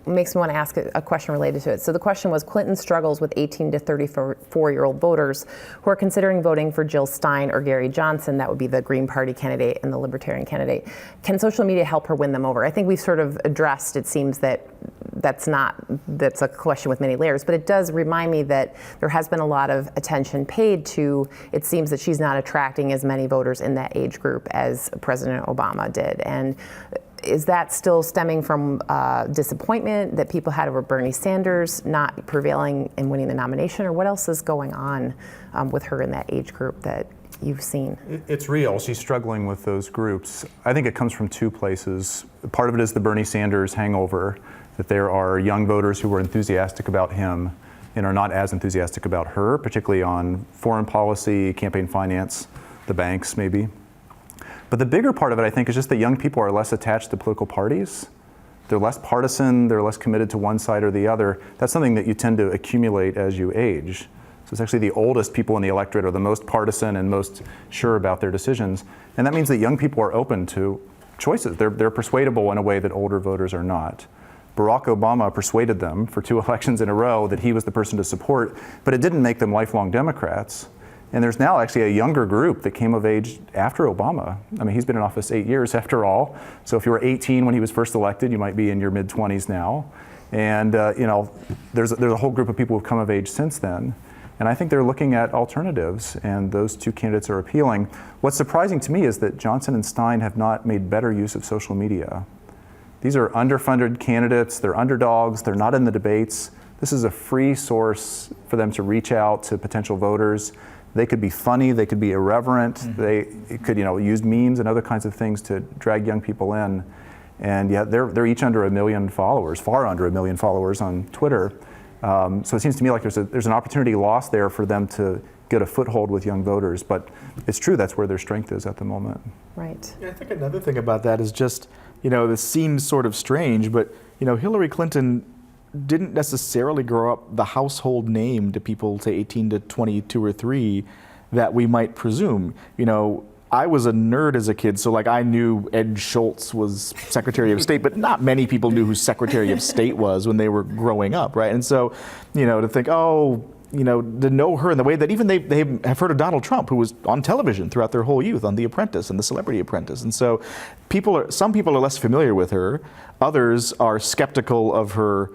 makes me want to ask a question related to it. So the question was, Clinton struggles with 18 to 34-year-old voters who are considering voting for Jill Stein or Gary Johnson. That would be the Green Party candidate and the Libertarian candidate. Can social media help her win them over? I think we've sort of addressed, it seems that that's a question with many layers, but it does remind me that there has been a lot of attention paid to, it seems that she's not attracting as many voters in that age group as President Obama did. And is that still stemming from disappointment that people had over Bernie Sanders not prevailing and winning the nomination, or what else is going on with her in that age group that you've seen? It's real. She's struggling with those groups. I think it comes from two places. Part of it is the Bernie Sanders hangover, that there are young voters who were enthusiastic about him and are not as enthusiastic about her, particularly on foreign policy, campaign finance, the banks maybe. But the bigger part of it, I think, is just that young people are less attached to political parties. They're less partisan, they're less committed to one side or the other. That's something that you tend to accumulate as you age. So it's actually the oldest people in the electorate are the most partisan and most sure about their decisions. And that means that young people are open to choices. They're persuadable in a way that older voters are not. Barack Obama persuaded them for 2 elections in a row that he was the person to support, but it didn't make them lifelong Democrats. And there's now actually a younger group that came of age after Obama. I mean, he's been in office 8 years after all. So if you were 18 when he was first elected, you might be in your mid-20s now. And there's a whole group of people who've come of age since then. And I think they're looking at alternatives, and those 2 candidates are appealing. What's surprising to me is that Johnson and Stein have not made better use of social media. These are underfunded candidates, they're underdogs, they're not in the debates. This is a free source for them to reach out to potential voters. They could be funny, they could be irreverent, they could use memes and other kinds of things to drag young people in. And yet they're each under 1 million followers, far under 1 million followers on Twitter. So it seems to me like there's an opportunity lost there for them to get a foothold with young voters. But it's true, that's where their strength is at the moment. Right. Yeah, I think another thing about that is just, this seems sort of strange, but Hillary Clinton didn't necessarily grow up the household name to people, say 18 to 22 or 3, that we might presume. I was a nerd as a kid, so I knew Ed Schultz was Secretary of State, but not many people knew who Secretary of State was when they were growing up, right? And so, to think, to know her in the way that even they have heard of Donald Trump, who was on television throughout their whole youth on The Apprentice and The Celebrity Apprentice. And so some people are less familiar with her, others are skeptical of her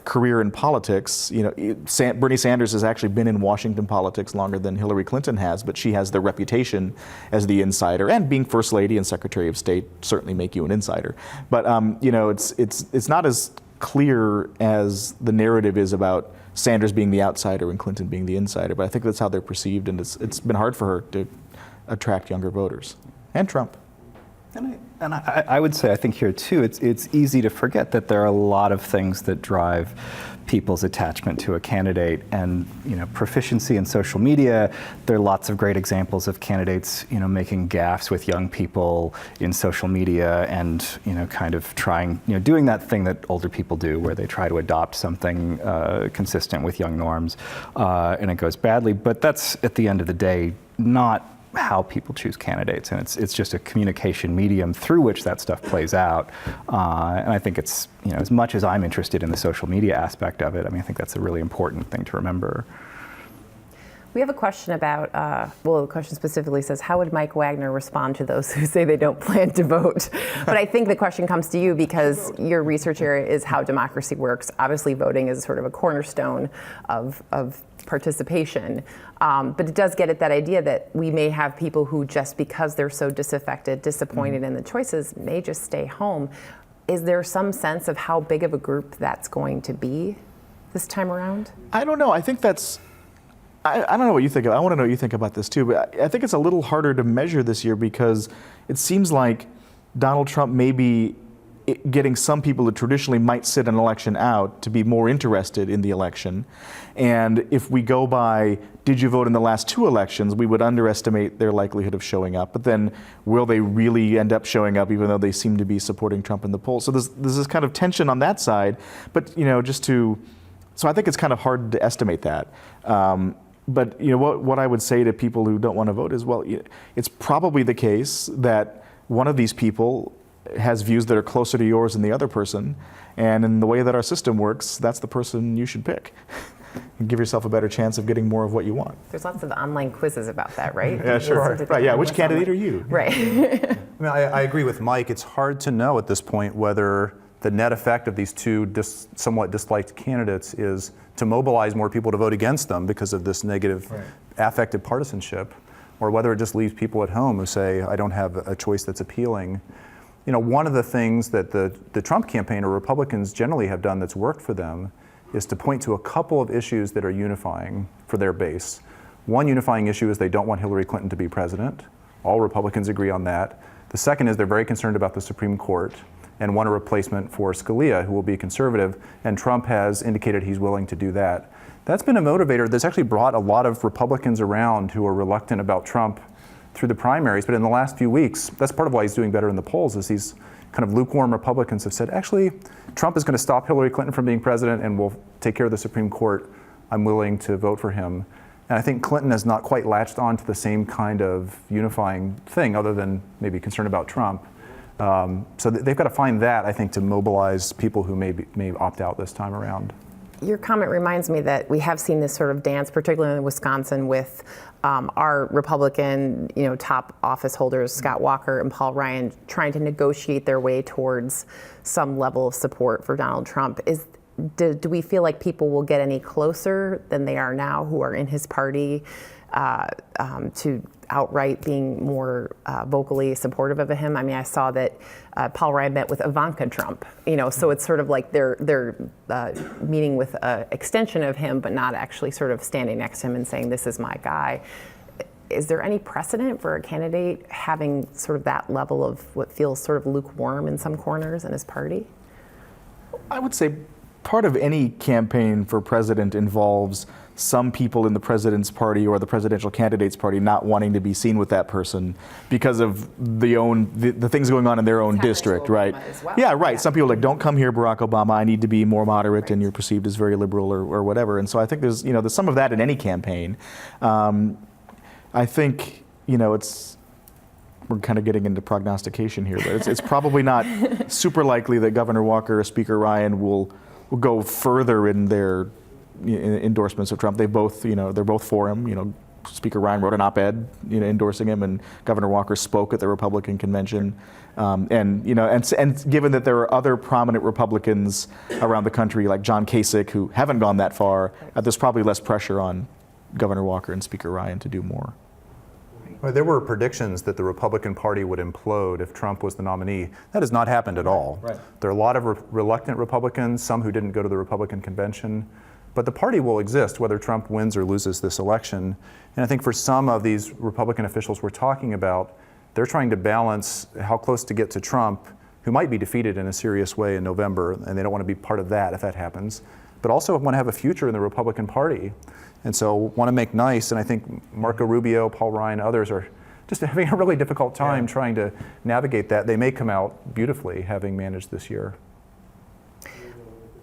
career in politics. Bernie Sanders has actually been in Washington politics longer than Hillary Clinton has, but she has the reputation as the insider, and being First Lady and Secretary of State certainly make you an insider. But it's not as clear as the narrative is about Sanders being the outsider and Clinton being the insider. But I think that's how they're perceived, and it's been hard for her to attract younger voters, and Trump. And I would say, I think here too, it's easy to forget that there are a lot of things that drive people's attachment to a candidate, and proficiency in social media. There are lots of great examples of candidates making gaffes with young people in social media, and kind of trying doing that thing that older people do, where they try to adopt something consistent with young norms, and it goes badly. But that's, at the end of the day, not how people choose candidates, and it's just a communication medium through which that stuff plays out. And I think it's, as much as I'm interested in the social media aspect of it, I think that's a really important thing to remember. We have a question about, the question specifically says, how would Mike Wagner respond to those who say they don't plan to vote? But I think the question comes to you because your research area is how democracy works. Obviously, voting is sort of a cornerstone of participation. But it does get at that idea that we may have people who, just because they're so disaffected, disappointed in the choices, may just stay home. Is there some sense of how big of a group that's going to be this time around? I don't know. I think that's, I don't know what you think of. I want to know what you think about this too, but I think it's a little harder to measure this year because it seems like Donald Trump maybe getting some people who traditionally might sit an election out to be more interested in the election. And if we go by, did you vote in the last 2 elections, we would underestimate their likelihood of showing up. But then will they really end up showing up even though they seem to be supporting Trump in the polls? So there's this kind of tension on that side. But, so I think it's kind of hard to estimate that. But what I would say to people who don't want to vote is, well, it's probably the case that one of these people has views that are closer to yours than the other person, and in the way that our system works, that's the person you should pick. And give yourself a better chance of getting more of what you want. There's lots of online quizzes about that, right? Yeah, sure. Right, yeah, which candidate are you? Right. I agree with Mike. It's hard to know at this point whether the net effect of these two somewhat disliked candidates is to mobilize more people to vote against them because of this negative affective partisanship, or whether it just leaves people at home who say, I don't have a choice that's appealing. One of the things that the Trump campaign or Republicans generally have done that's worked for them is to point to a couple of issues that are unifying for their base. One unifying issue is they don't want Hillary Clinton to be president. All Republicans agree on that. The second is they're very concerned about the Supreme Court and want a replacement for Scalia, who will be conservative, and Trump has indicated he's willing to do that. That's been a motivator that's actually brought a lot of Republicans around who are reluctant about Trump through the primaries, but in the last few weeks, that's part of why he's doing better in the polls, is these kind of lukewarm Republicans have said, actually, Trump is going to stop Hillary Clinton from being president and will take care of the Supreme Court. I'm willing to vote for him. And I think Clinton has not quite latched on to the same kind of unifying thing, other than maybe concern about Trump. So they've got to find that, I think, to mobilize people who may opt out this time around. Your comment reminds me that we have seen this sort of dance, particularly in Wisconsin, with our Republican, top office holders, Scott Walker and Paul Ryan, trying to negotiate their way towards some level of support for Donald Trump. Do we feel like people will get any closer than they are now, who are in his party, to outright being more vocally supportive of him? I mean, I saw that Paul Ryan met with Ivanka Trump, so it's sort of like they're meeting with an extension of him, but not actually sort of standing next to him and saying, this is my guy. Is there any precedent for a candidate having sort of that level of what feels sort of lukewarm in some corners in his party? I would say part of any campaign for president involves some people in the president's party or the presidential candidate's party not wanting to be seen with that person because of the things going on in their own district, right? Well. Yeah, right. Yeah. Some people are like, don't come here, Barack Obama. I need to be more moderate, and you're perceived as very liberal or whatever. And so I think there's some of that in any campaign. I think we're kind of getting into prognostication here, but it's probably not super likely that Governor Walker or Speaker Ryan will go further in their endorsements of Trump. They're both for him. Speaker Ryan wrote an op-ed, endorsing him, and Governor Walker spoke at the Republican convention. And given that there are other prominent Republicans around the country, like John Kasich, who haven't gone that far, there's probably less pressure on Governor Walker and Speaker Ryan to do more. Well, there were predictions that the Republican Party would implode if Trump was the nominee. That has not happened at all. Right. There are a lot of reluctant Republicans, some who didn't go to the Republican convention. But the party will exist whether Trump wins or loses this election. And I think for some of these Republican officials we're talking about, they're trying to balance how close to get to Trump, who might be defeated in a serious way in November, and they don't want to be part of that if that happens, but also want to have a future in the Republican Party. And so want to make nice, and I think Marco Rubio, Paul Ryan, others are just having a really difficult time trying to navigate that. They may come out beautifully having managed this year.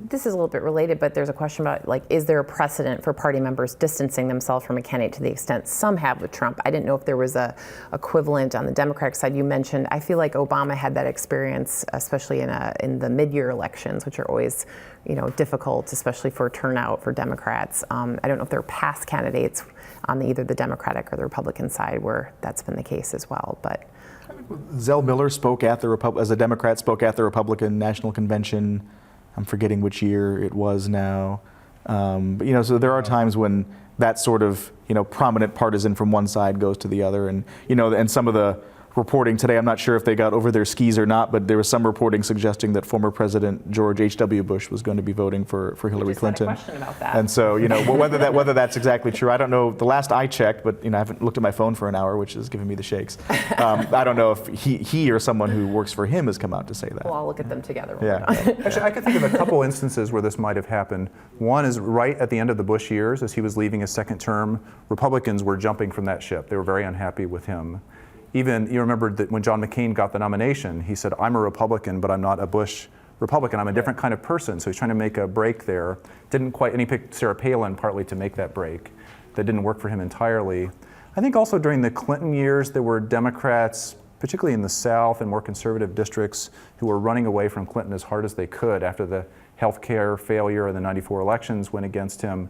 This is a little bit related, but there's a question about, is there a precedent for party members distancing themselves from a candidate to the extent some have with Trump? I didn't know if there was a equivalent on the Democratic side. You mentioned, I feel like Obama had that experience, especially in the mid-year elections, which are always, difficult, especially for turnout for Democrats. I don't know if there are past candidates on either the Democratic or the Republican side where that's been the case as well, but. Zell Miller spoke as a Democrat, spoke at the Republican National Convention. I'm forgetting which year it was now. But, so there are times when that sort of, prominent partisan from one side goes to the other. And, and some of the reporting today, I'm not sure if they got over their skis or not, but there was some reporting suggesting that former President George H.W. Bush was going to be voting for Hillary Clinton. Had a question about that. And so, whether that's exactly true, I don't know. The last I checked, but I haven't looked at my phone for an hour, which is giving me the shakes. I don't know if he or someone who works for him has come out to say that. Well, I'll look at them together. Yeah. Actually, I could think of a couple instances where this might have happened. One is right at the end of the Bush years, as he was leaving his second term, Republicans were jumping from that ship. They were very unhappy with him. Even, you remember that when John McCain got the nomination, he said, I'm a Republican, but I'm not a Bush Republican. I'm a different kind of person. So he's trying to make a break there. Didn't quite, and he picked Sarah Palin partly to make that break. That didn't work for him entirely. I think also during the Clinton years, there were Democrats, particularly in the South and more conservative districts, who were running away from Clinton as hard as they could after the health care failure in the '94 elections went against him.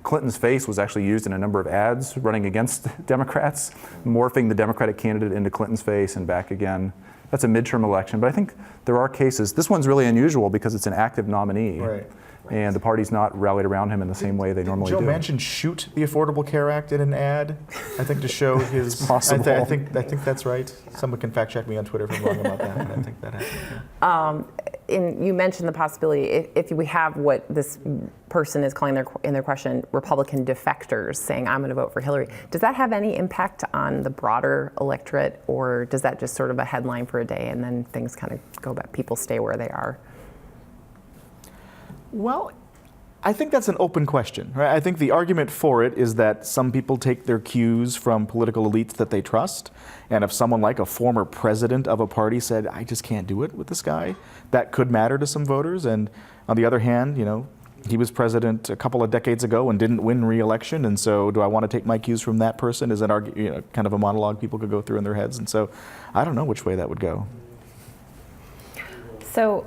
Clinton's face was actually used in a number of ads running against Democrats, morphing the Democratic candidate into Clinton's face and back again. That's a midterm election, but I think there are cases. This one's really unusual because it's an active nominee. Right. And the party's not rallied around him in the same way they normally Joe do. Manchin shoot the Affordable Care Act in an ad? I think to show his. It's possible. I think that's right. Someone can fact check me on Twitter if I'm wrong about that. But I think that happened. You mentioned the possibility, if we have what this person is calling in their question, Republican defectors saying, I'm going to vote for Hillary, does that have any impact on the broader electorate, or does that just sort of a headline for a day and then things kind of go back, people stay where they are? Well, I think that's an open question, right? I think the argument for it is that some people take their cues from political elites that they trust, and if someone like a former president of a party said, I just can't do it with this guy, that could matter to some voters. And on the other hand, he was president a couple of decades ago and didn't win re-election, and so do I want to take my cues from that person? Is an kind of a monologue people could go through in their heads, and so I don't know which way that would go. So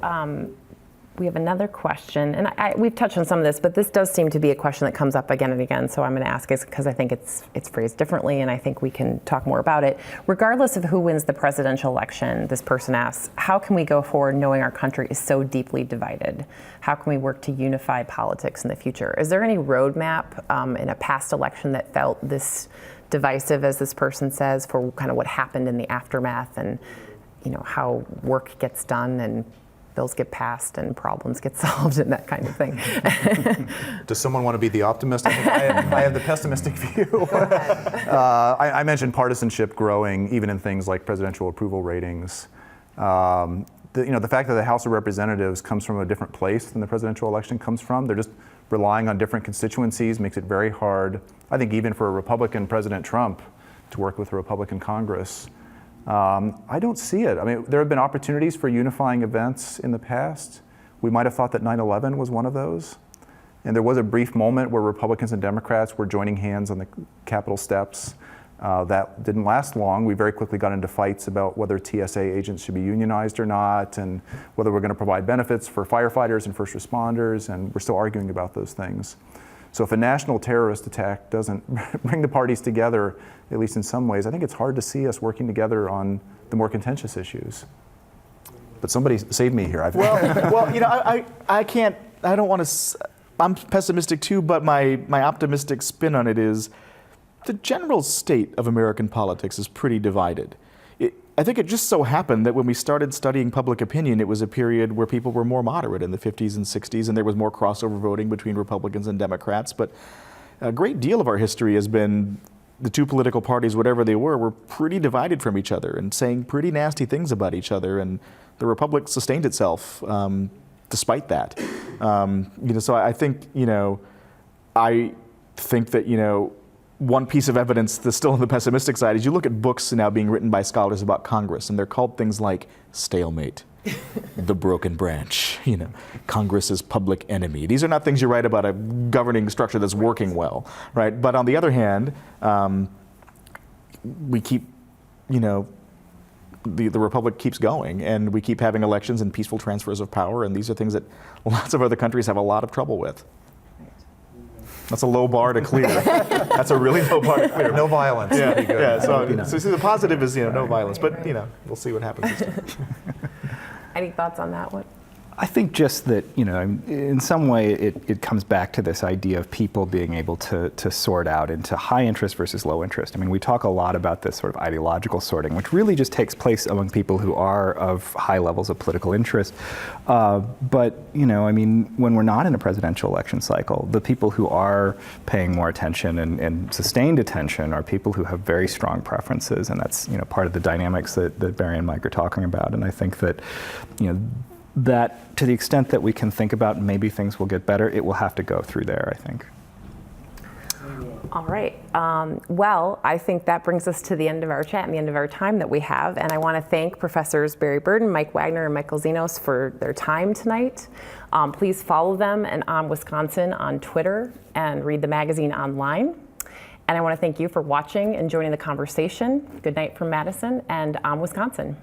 we have another question, and we've touched on some of this, but this does seem to be a question that comes up again and again, so I'm going to ask it because I think it's phrased differently, and I think we can talk more about it. Regardless of who wins the presidential election, this person asks, how can we go forward knowing our country is so deeply divided? How can we work to unify politics in the future? Is there any roadmap in a past election that felt this divisive, as this person says, for kind of what happened in the aftermath and how work gets done and bills get passed and problems get solved and that kind of thing? Does someone want to be the optimist? I have the pessimistic view. Go ahead. I mentioned partisanship growing even in things like presidential approval ratings. The fact that the House of Representatives comes from a different place than the presidential election comes from, they're just relying on different constituencies, makes it very hard, I think, even for a Republican President Trump to work with a Republican Congress. I don't see it. I mean, there have been opportunities for unifying events in the past. We might have thought that 9/11 was one of those. And there was a brief moment where Republicans and Democrats were joining hands on the Capitol steps. That didn't last long. We very quickly got into fights about whether TSA agents should be unionized or not, and whether we're going to provide benefits for firefighters and first responders, and we're still arguing about those things. So if a national terrorist attack doesn't bring the parties together, at least in some ways, I think it's hard to see us working together on the more contentious issues. But somebody save me here. I can't, I don't want to, I'm pessimistic too, but my optimistic spin on it is the general state of American politics is pretty divided. I think it just so happened that when we started studying public opinion, it was a period where people were more moderate in the 50s and 60s, and there was more crossover voting between Republicans and Democrats. But a great deal of our history has been the two political parties, whatever they were pretty divided from each other and saying pretty nasty things about each other. And the Republic sustained itself despite that. So I think, that, one piece of evidence that's still on the pessimistic side is you look at books now being written by scholars about Congress, and they're called things like Stalemate, The Broken Branch, Congress's Public Enemy. These are not things you write about a governing structure that's working well, right? But on the other hand, we keep, the Republic keeps going, and we keep having elections and peaceful transfers of power, and these are things that lots of other countries have a lot of trouble with. That's a low bar to clear. That's a really low bar to clear. No violence. Yeah, would be good. So see, the positive is no violence, but we'll see what happens this time. Any thoughts on that one? I think just that, in some way it comes back to this idea of people being able to sort out into high interest versus low interest. I mean, we talk a lot about this sort of ideological sorting, which really just takes place among people who are of high levels of political interest. But, when we're not in a presidential election cycle, the people who are paying more attention and sustained attention are people who have very strong preferences, and that's, part of the dynamics that Barry and Mike are talking about. And I think that, that to the extent that we can think about maybe things will get better, it will have to go through there, I think. All right. Well, I think that brings us to the end of our chat and the end of our time that we have. And I want to thank Professors Barry Burden, Mike Wagner, and Michael Zenos for their time tonight. Please follow them and Wisconsin on Twitter and read the magazine online. And I want to thank you for watching and joining the conversation. Good night from Madison and Wisconsin.